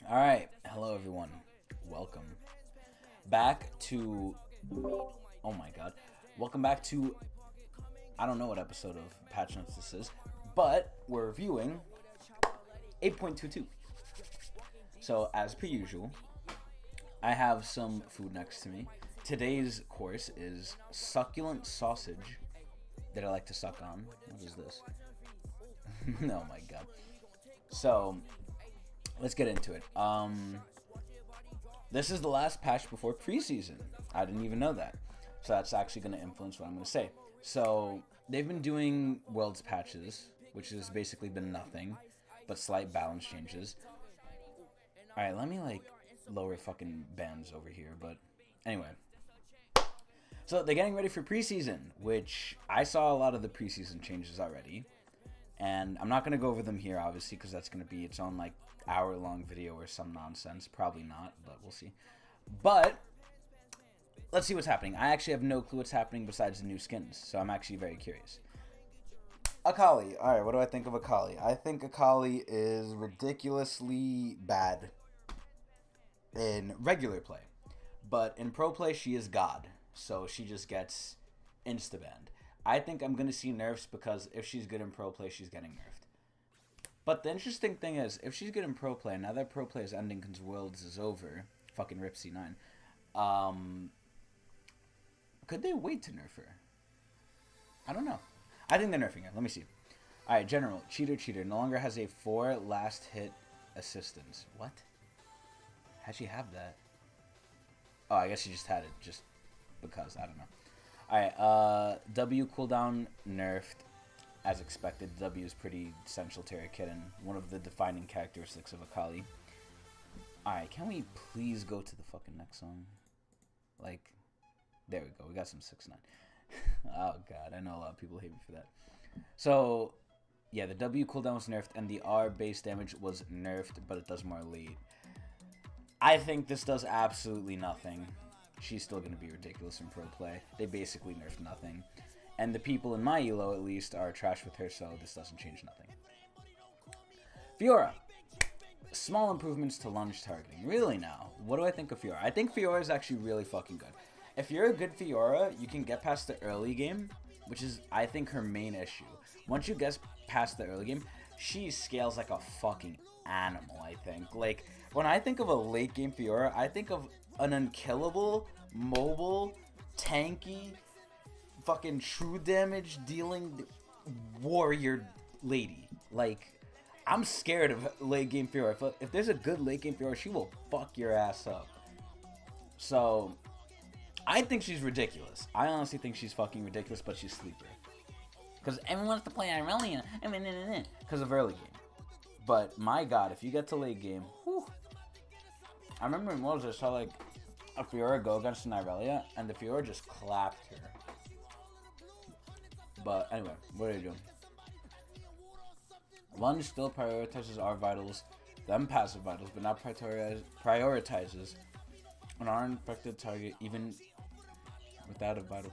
All right, hello everyone. Welcome back to. Oh my God, welcome back to. I don't know what episode of Patch Notes this is, but we're reviewing 8.22. So as per usual, I have some food next to me. Today's course is succulent sausage that I like to suck on. What is this? Oh my God. So let's get into it. This is the last patch before preseason. I didn't even know that. So that's actually going to influence what I'm going to say. So they've been doing worlds patches, which has basically been nothing but slight balance changes. Alright, let me lower fucking bands over here, but anyway. So they're getting ready for preseason, which I saw a lot of the preseason changes already. And I'm not going to go over them here, obviously, because that's going to be its own hour-long video or some nonsense. Probably not, but we'll see. But let's see what's happening. I actually have no clue what's happening besides the new skins, so I'm actually very curious. Akali. Alright, what do I think of Akali? I think Akali is ridiculously bad in regular play. But in pro play, she is God. So she just gets insta-banned. I think I'm going to see nerfs because if she's good in pro play, she's getting nerfed. But the interesting thing is, if she's good in pro play, now that pro play is ending because Worlds is over, fucking rip C9, could they wait to nerf her? I don't know. I think they're nerfing her. Let me see. Alright, General. Cheater. No longer has a 4 last hit assistance. What? How'd she have that? Oh, I guess she just had it just because. I don't know. Alright, W cooldown nerfed as expected. W is pretty essential to her kit and one of the defining characteristics of Akali. Alright, can we please go to the fucking next song? There we go. We got some 6ix9ine. Oh god, I know a lot of people hate me for that. So, yeah, the W cooldown was nerfed and the R base damage was nerfed, but it does more late. I think this does absolutely nothing. She's still going to be ridiculous in pro play. They basically nerfed nothing. And the people in my elo, at least, are trash with her, so this doesn't change nothing. Fiora. Small improvements to lunge targeting. Really now? What do I think of Fiora? I think Fiora is actually really fucking good. If you're a good Fiora, you can get past the early game, which is, I think, her main issue. Once you get past the early game, she scales like a fucking animal, I think. When I think of a late game Fiora, I think of an unkillable, mobile, tanky, fucking true damage dealing warrior lady. I'm scared of late game Fiora. If there's a good late game Fiora, she will fuck your ass up. So, I think she's ridiculous. I honestly think she's fucking ridiculous, but she's sleeper. Because everyone wants to play Irelia because of early game. But my god, if you get to late game, whew. I remember in Worlds I saw a Fiora go against an Irelia, and the Fiora just clapped her. But anyway, what are you doing? Lunge still prioritizes our vitals, them passive vitals, but now prioritizes an uninfected target even without a vital.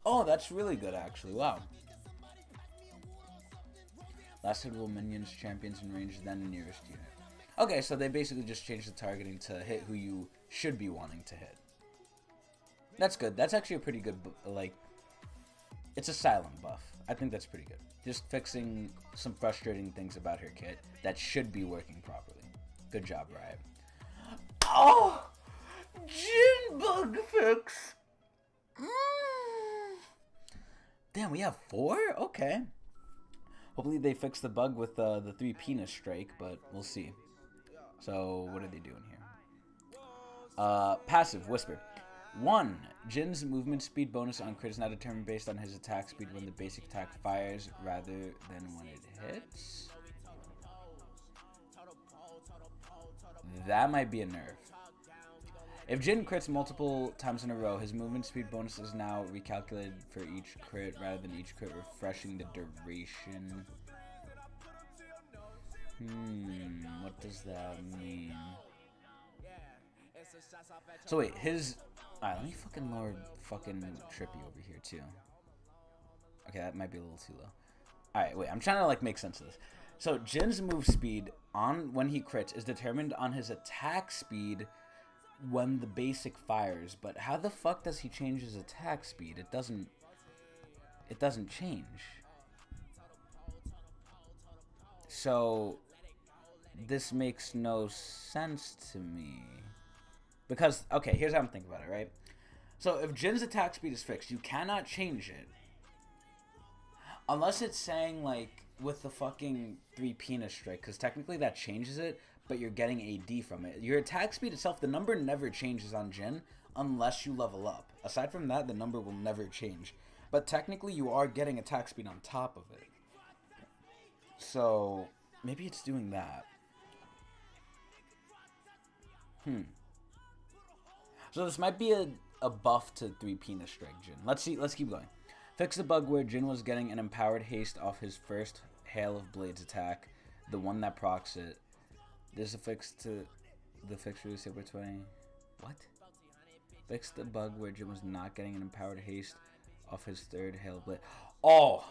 Oh, that's really good actually. Wow. Last hittable minions, champions in range, then the nearest unit. Okay, so they basically just changed the targeting to hit who you should be wanting to hit. That's good. That's actually a pretty good, it's a silent buff. I think that's pretty good. Just fixing some frustrating things about her kit that should be working properly. Good job, Riot. Oh! Jin bug fix! Damn, we have 4? Okay. Hopefully they fix the bug with the 3 penis strike, but we'll see. So, what are they doing here? Passive, Whisper. 1. Jin's movement speed bonus on crit is now determined based on his attack speed when the basic attack fires rather than when it hits. That might be a nerf. If Jin crits multiple times in a row, his movement speed bonus is now recalculated for each crit rather than each crit refreshing the duration. What does that mean? So wait, his... Alright, let me fucking lower fucking Trippy over here too. Okay, that might be a little too low. Alright, wait, I'm trying to make sense of this. So Jin's move speed on when he crits is determined on his attack speed when the basic fires. But how the fuck does he change his attack speed? It doesn't change. So this makes no sense to me. Because, okay, here's how I'm thinking about it, right? So if Jin's attack speed is fixed, you cannot change it. Unless it's saying, like, with the fucking 3 penis strike, because technically that changes it, but you're getting AD from it. Your attack speed itself, the number never changes on Jin unless you level up. Aside from that, the number will never change. But technically, you are getting attack speed on top of it. So, maybe it's doing that. So this might be a buff to 3 penis strike Jin. Let's keep going. Fix the bug where Jin was getting an empowered haste off his first Hail of Blades attack, the one that procs it. There's a fix to the fix for the Saber 20. What? Fix the bug where Jin was not getting an empowered haste off his third Hail of Blade. Oh,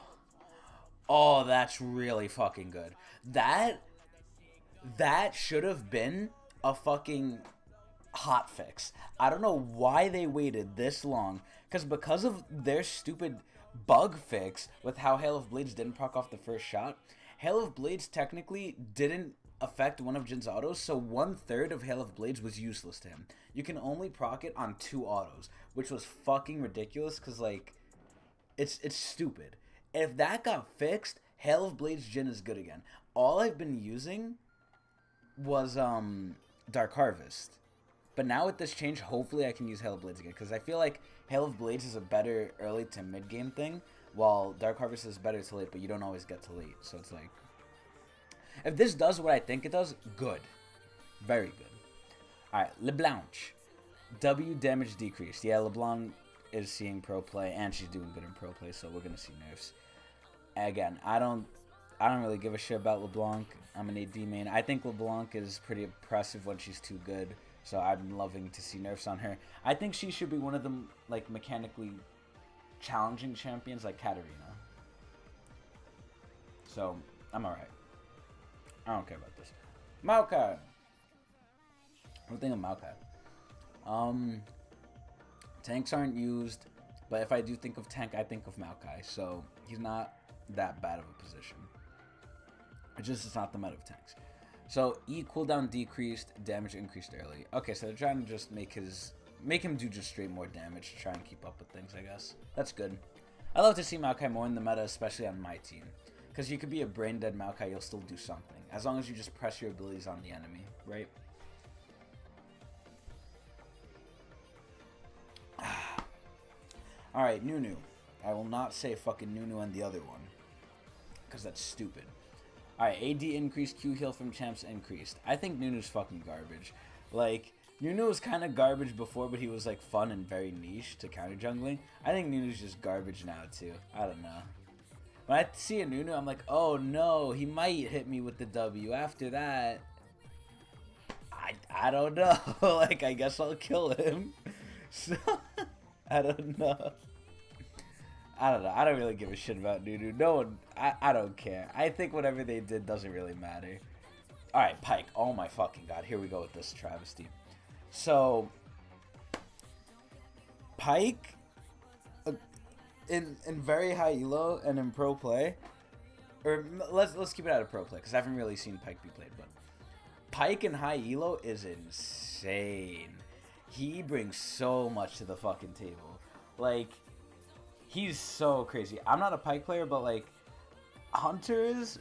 that's really fucking good. That should have been a fucking hot fix. I don't know why they waited this long, because of their stupid bug fix with how Hail of Blades didn't proc off the first shot. Hail of Blades technically didn't affect one of Jin's autos, so 1/3 of Hail of Blades was useless to him. You can only proc it on 2 autos, which was fucking ridiculous, because, like, it's stupid. If that got fixed, Hail of Blades Jin is good again. All I've been using was Dark Harvest. But now with this change, hopefully I can use Hail of Blades again. Because I feel like Hail of Blades is a better early to mid game thing, while Dark Harvest is better to late, but you don't always get to late. So it's like, if this does what I think it does, good. Very good. Alright, LeBlanc. W damage decreased. Yeah, LeBlanc is seeing pro play, and she's doing good in pro play, so we're going to see nerfs. Again, I don't really give a shit about LeBlanc. I'm an AD main. I think LeBlanc is pretty impressive when she's too good. So I'm loving to see nerfs on her. I think she should be one of the, like, mechanically challenging champions like Katarina. So, I'm alright. I don't care about this. Maokai! What do you think of Maokai? Tanks aren't used, but if I do think of tank, I think of Maokai. So, he's not that bad of a position. It's not the meta of tanks. So, E cooldown decreased, damage increased early. Okay, so they're trying to just make him do just straight more damage to try and keep up with things, I guess. That's good. I love to see Maokai more in the meta, especially on my team. Because you could be a brain dead Maokai, you'll still do something. As long as you just press your abilities on the enemy, right? Alright, Nunu. I will not say fucking Nunu and the other one. Because that's stupid. Alright, AD increased, Q heal from champs increased. I think Nunu's fucking garbage. Like, Nunu was kind of garbage before, but he was, like, fun and very niche to counter jungling. I think Nunu's just garbage now, too. I don't know. When I see a Nunu, I'm like, oh no, he might hit me with the W. After that, I don't know. Like, I guess I'll kill him. So, I don't know. I don't know. I don't really give a shit about Nunu. No one, I don't care. I think whatever they did doesn't really matter. Alright, Pyke. Oh my fucking god. Here we go with this travesty. So, Pyke, in very high elo and in pro play, or let's keep it out of pro play, because I haven't really seen Pyke be played, but Pyke in high elo is insane. He brings so much to the fucking table. Like, he's so crazy. I'm not a Pyke player, but, like, Hunter is,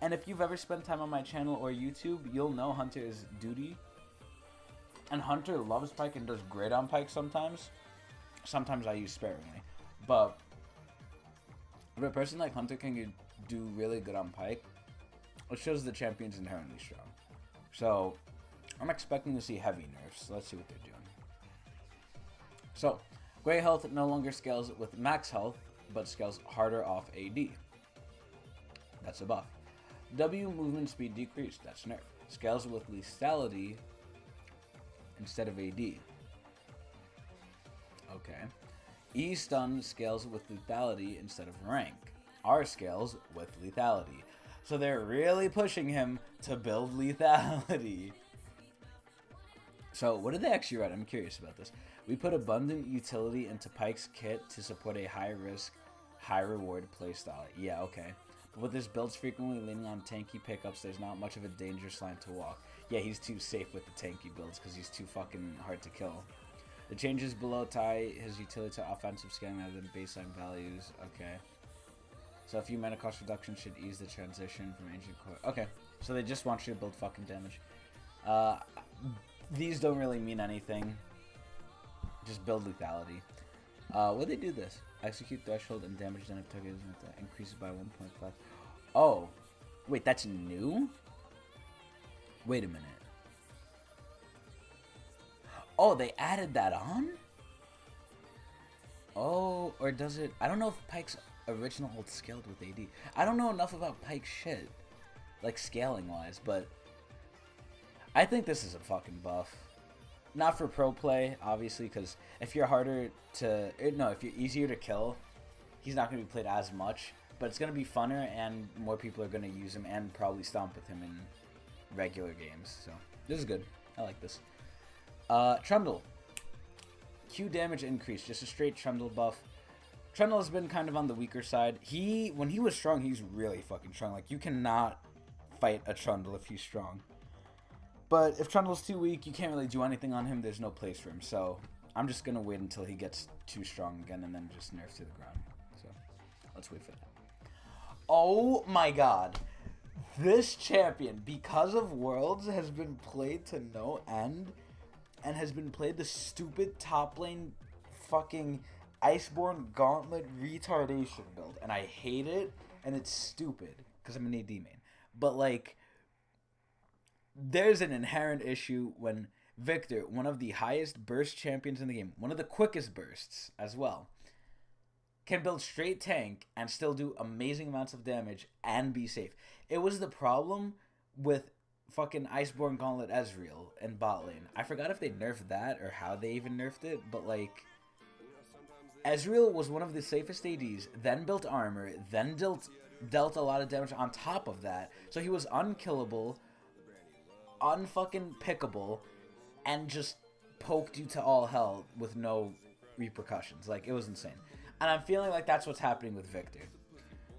and if you've ever spent time on my channel or YouTube, you'll know Hunter is duty. And Hunter loves Pyke and does great on Pyke sometimes. Sometimes I use sparingly. But if a person like Hunter can do really good on Pyke, it shows the champion's inherently strong. So, I'm expecting to see heavy nerfs. Let's see what they're doing. So, Great Health no longer scales with max health, but scales harder off AD. That's a buff. W movement speed decreased. That's nerf. Scales with lethality instead of AD. Okay. E stun scales with lethality instead of rank. R scales with lethality. So they're really pushing him to build lethality. So what did they actually write? I'm curious about this. We put abundant utility into Pyke's kit to support a high-risk, high-reward playstyle. Yeah, okay. But with his builds frequently leaning on tanky pickups, there's not much of a dangerous line to walk. Yeah, he's too safe with the tanky builds because he's too fucking hard to kill. The changes below tie his utility to offensive scaling rather than baseline values. Okay. So a few mana cost reduction should ease the transition from ancient core. Okay. So they just want you to build fucking damage. These don't really mean anything. Just build lethality. Would they do this? Execute threshold and damage done if target increases by 1.5. Oh. Wait, that's new? Wait a minute. Oh, they added that on? Oh, or does it... I don't know if Pyke's original hold scaled with AD. I don't know enough about Pyke's shit. Like, scaling-wise, but... I think this is a fucking buff. Not for pro play, obviously, because if you're harder to... No, if you're easier to kill, he's not going to be played as much. But it's going to be funner, and more people are going to use him, and probably stomp with him in regular games. So, this is good. I like this. Trundle. Q damage increase, just a straight Trundle buff. Trundle has been kind of on the weaker side. When he was strong, he's really fucking strong. Like, you cannot fight a Trundle if he's strong. But if Trundle's too weak, you can't really do anything on him. There's no place for him. So, I'm just going to wait until he gets too strong again and then just nerf to the ground. So, let's wait for that. Oh my god. This champion, because of Worlds, has been played to no end. And has been played the stupid top lane fucking Iceborne Gauntlet retardation build. And I hate it, and it's stupid, because I'm an AD main. But, like, there's an inherent issue when Victor, one of the highest burst champions in the game, one of the quickest bursts as well, can build straight tank and still do amazing amounts of damage and be safe. It was the problem with fucking Iceborne Gauntlet Ezreal and bot lane. I forgot if they nerfed that or how they even nerfed it, but like, Ezreal was one of the safest ADs, then built armor, then dealt a lot of damage on top of that, so he was unkillable, unfucking pickable, and just poked you to all hell with no repercussions. Like, it was insane. And I'm feeling like that's what's happening with Victor.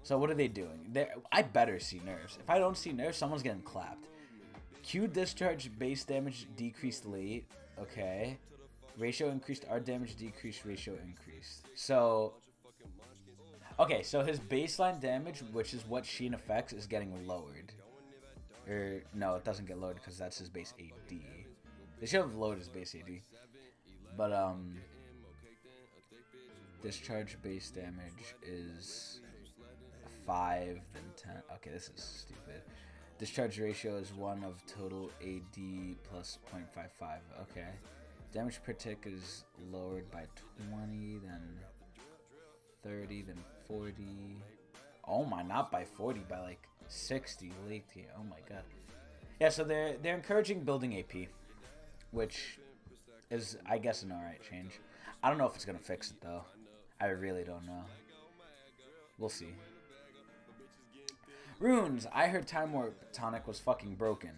So what are they doing? I better see nerfs. If I don't see nerfs, someone's getting clapped. Q discharge base damage decreased late. Okay. Ratio increased, R damage decreased, ratio increased. So, okay, so his baseline damage, which is what Sheen affects, is getting lowered. Or, no, it doesn't get lowered because that's his base AD. They should have lowered his base AD. But, discharge base damage is 5, then 10. Okay, this is stupid. Discharge ratio is 1 of total AD plus 0.55. Okay. Damage per tick is lowered by 20, then 30, then 40. Oh my, not by 40, by like 60 late here. Oh my god. Yeah, so they're encouraging building AP, which is, I guess, an alright change. I don't know if it's gonna fix it though. I really don't know. We'll see. Runes. I heard Time Warp Tonic was fucking broken.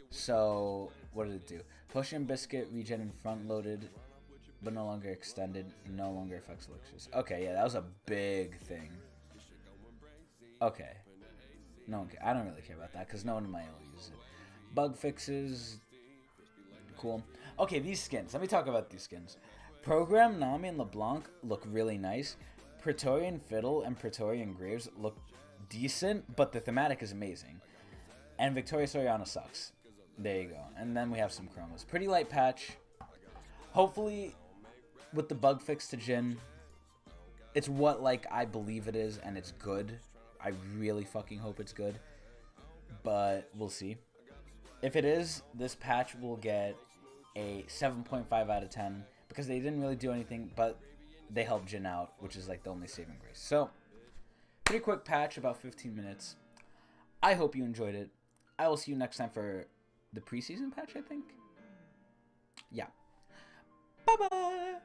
So, what did it do? Potion Biscuit, regen and front loaded, but no longer extended, no longer affects elixirs. Okay, yeah, that was a big thing. Okay. No one I don't really care about that, because no one in my area uses it. Bug fixes. Cool. Okay, these skins. Let me talk about these skins. Program, Nami, and LeBlanc look really nice. Praetorian Fiddle and Praetorian Graves look decent, but the thematic is amazing. And Victoria Soriana sucks. There you go. And then we have some chromos. Pretty light patch. Hopefully, with the bug fix to Jhin, it's what, like, I believe it is, and it's good. I really fucking hope it's good. But we'll see. If it is, this patch will get a 7.5 out of 10, because they didn't really do anything, but they helped Jhin out, which is, like, the only saving grace. So, pretty quick patch, about 15 minutes. I hope you enjoyed it. I will see you next time for the preseason patch, I think. Yeah. Bye-bye!